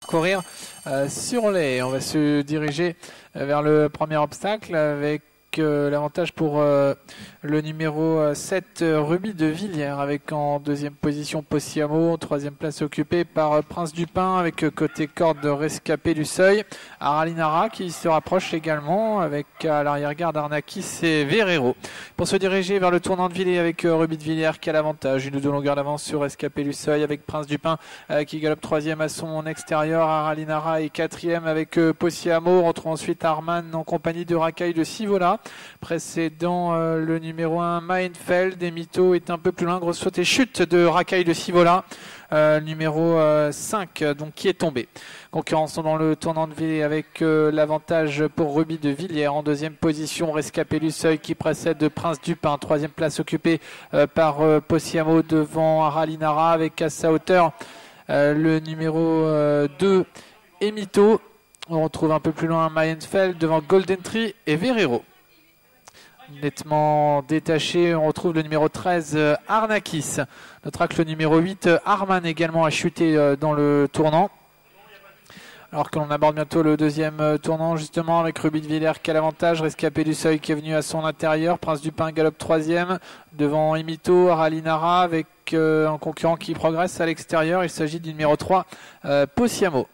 Courir sur les. On va se diriger vers le premier obstacle avec l'avantage pour le numéro 7 Ruby de Villiers, avec en deuxième position Possiamo, en troisième place occupée par Prince du Pin, avec côté corde de Rescapé du Seuil, Aralinara qui se rapproche également, avec à l'arrière-garde Arnakis et Verrero. Pour se diriger vers le tournant de Villiers avec Ruby de Villiers qui a l'avantage, une ou deux longueurs d'avance sur Rescapé du Seuil, avec Prince du Pin qui galope troisième à son extérieur, Aralinara est quatrième avec Possiamo. On retrouve ensuite Arman en compagnie de Racaille de Sivola. Précédant le numéro 1 Mainfeld, et Mito est un peu plus loin, grosse faute et chute de Racaille de Sivola, numéro 5 donc qui est tombé. Concurrents sont dans le tournant de Villiers avec l'avantage pour Ruby de Villiers en deuxième position, Rescapé du Seuil qui précède Prince du Pin, troisième place occupée par Possiamo devant Aralinara, avec à sa hauteur le numéro 2 et Mito. On retrouve un peu plus loin Mainfeld devant Golden Tree et Verrero. Nettement détaché, on retrouve le numéro 13 Arnakis. Notera que le numéro 8 Arman également a chuté dans le tournant. Alors que l'on aborde bientôt le deuxième tournant justement avec Ruby de Villiers qui a l'avantage, Rescapé du Seuil qui est venu à son intérieur, Prince du Pin galope troisième devant Emito, Aralinara avec un concurrent qui progresse à l'extérieur. Il s'agit du numéro 3 Possiamo.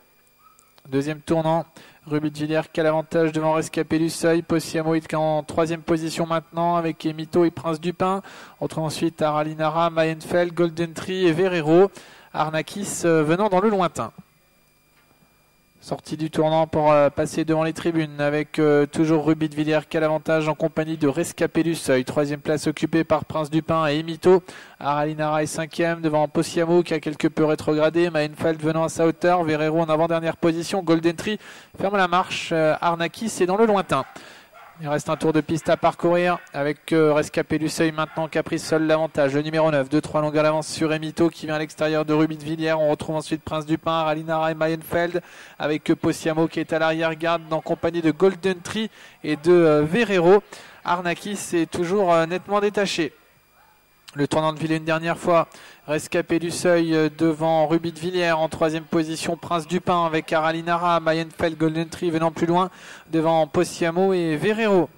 Deuxième tournant, Ruby de Villiers qui a l'avantage devant Rescapé du Seuil, Possiamo est en troisième position maintenant avec Emito et Prince du Pin. On retrouve ensuite Aralinara, Mainfeld, Golden Tree et Verrero. Arnakis venant dans le lointain. Sortie du tournant pour passer devant les tribunes avec toujours Ruby de Villiers qui a l'avantage en compagnie de Rescapé du Seuil. Troisième place occupée par Prince du Pin et Emito. Aralinara est cinquième devant Possiamo qui a quelque peu rétrogradé. Mainfeld venant à sa hauteur. Verrero en avant-dernière position. Golden Tree ferme la marche. Arnakis est dans le lointain. Il reste un tour de piste à parcourir avec Rescapé du Seuil maintenant qui a pris seul l'avantage. Le numéro 9, 2-3 longueurs d'avance sur Emito qui vient à l'extérieur de Ruby de Villiers. On retrouve ensuite Prince du Pin, Aralinara et Mainfeld avec Possiamo qui est à l'arrière-garde en compagnie de Golden Tree et de Verrero. Arnakis est toujours nettement détaché. Le tournant de Villiers une dernière fois, Rescapé du Seuil devant Ruby de Villiers en troisième position, Prince du Pin avec Aralinara, Mainfeld, Golden Tree venant plus loin devant Possiamo et Verrero.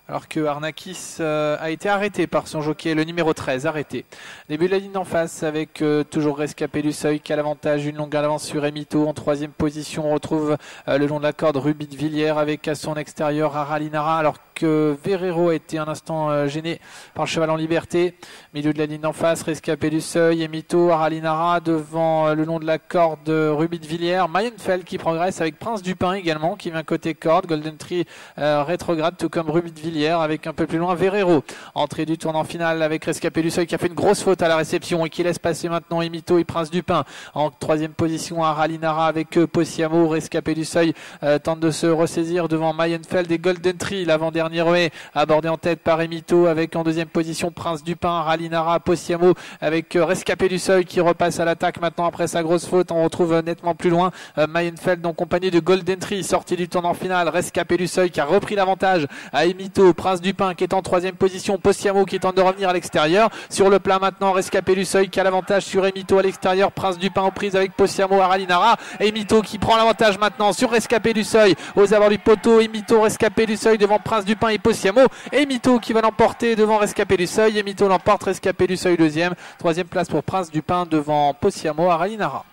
Alors que Arnakis a été arrêté par son jockey, le numéro 13, arrêté. Début de la ligne d'en face avec toujours Rescapé du Seuil qui a l'avantage, une longueur d'avance sur Emito. En troisième position, on retrouve le long de la corde Ruby de Villiers avec à son extérieur Aralinara, alors que Verrero a été un instant gêné par le cheval en liberté. Milieu de la ligne d'en face, Rescapé du Seuil, Emito, Aralinara devant le long de la corde Ruby de Villiers. Mainfeld qui progresse avec Prince du Pin également qui vient côté corde. Golden Tree rétrograde tout comme Ruby de Villiers avec un peu plus loin Verrero. Entrée du tournant final avec Rescapé du Seuil qui a fait une grosse faute à la réception et qui laisse passer maintenant Emito et Prince du Pin. En troisième position Aralinara avec Possiamo. Rescapé du Seuil tente de se ressaisir devant Mainfeld et Golden Tree. L'avant-dernier relais abordé en tête par Emito avec en deuxième position Prince du Pin, Aralinara, Possiamo avec Rescapé du Seuil qui repasse à l'attaque maintenant après sa grosse faute. On retrouve nettement plus loin Mainfeld en compagnie de Golden Tree. Sortie du tournant final, Rescapé du Seuil qui a repris l'avantage à Emito, Prince du Pin qui est en troisième position, Possiamo qui tente de revenir à l'extérieur. Sur le plat maintenant, Rescapé du Seuil qui a l'avantage sur Emito à l'extérieur, Prince du Pin aux prises avec Possiamo, Aralinara. Emito qui prend l'avantage maintenant sur Rescapé du Seuil aux abords du poteau. Emito, Rescapé du Seuil devant Prince du Pin et Possiamo. Emito qui va l'emporter devant Rescapé du Seuil. Emito l'emporte, Rescapé du Seuil deuxième. Troisième place pour Prince du Pin devant Possiamo, Aralinara.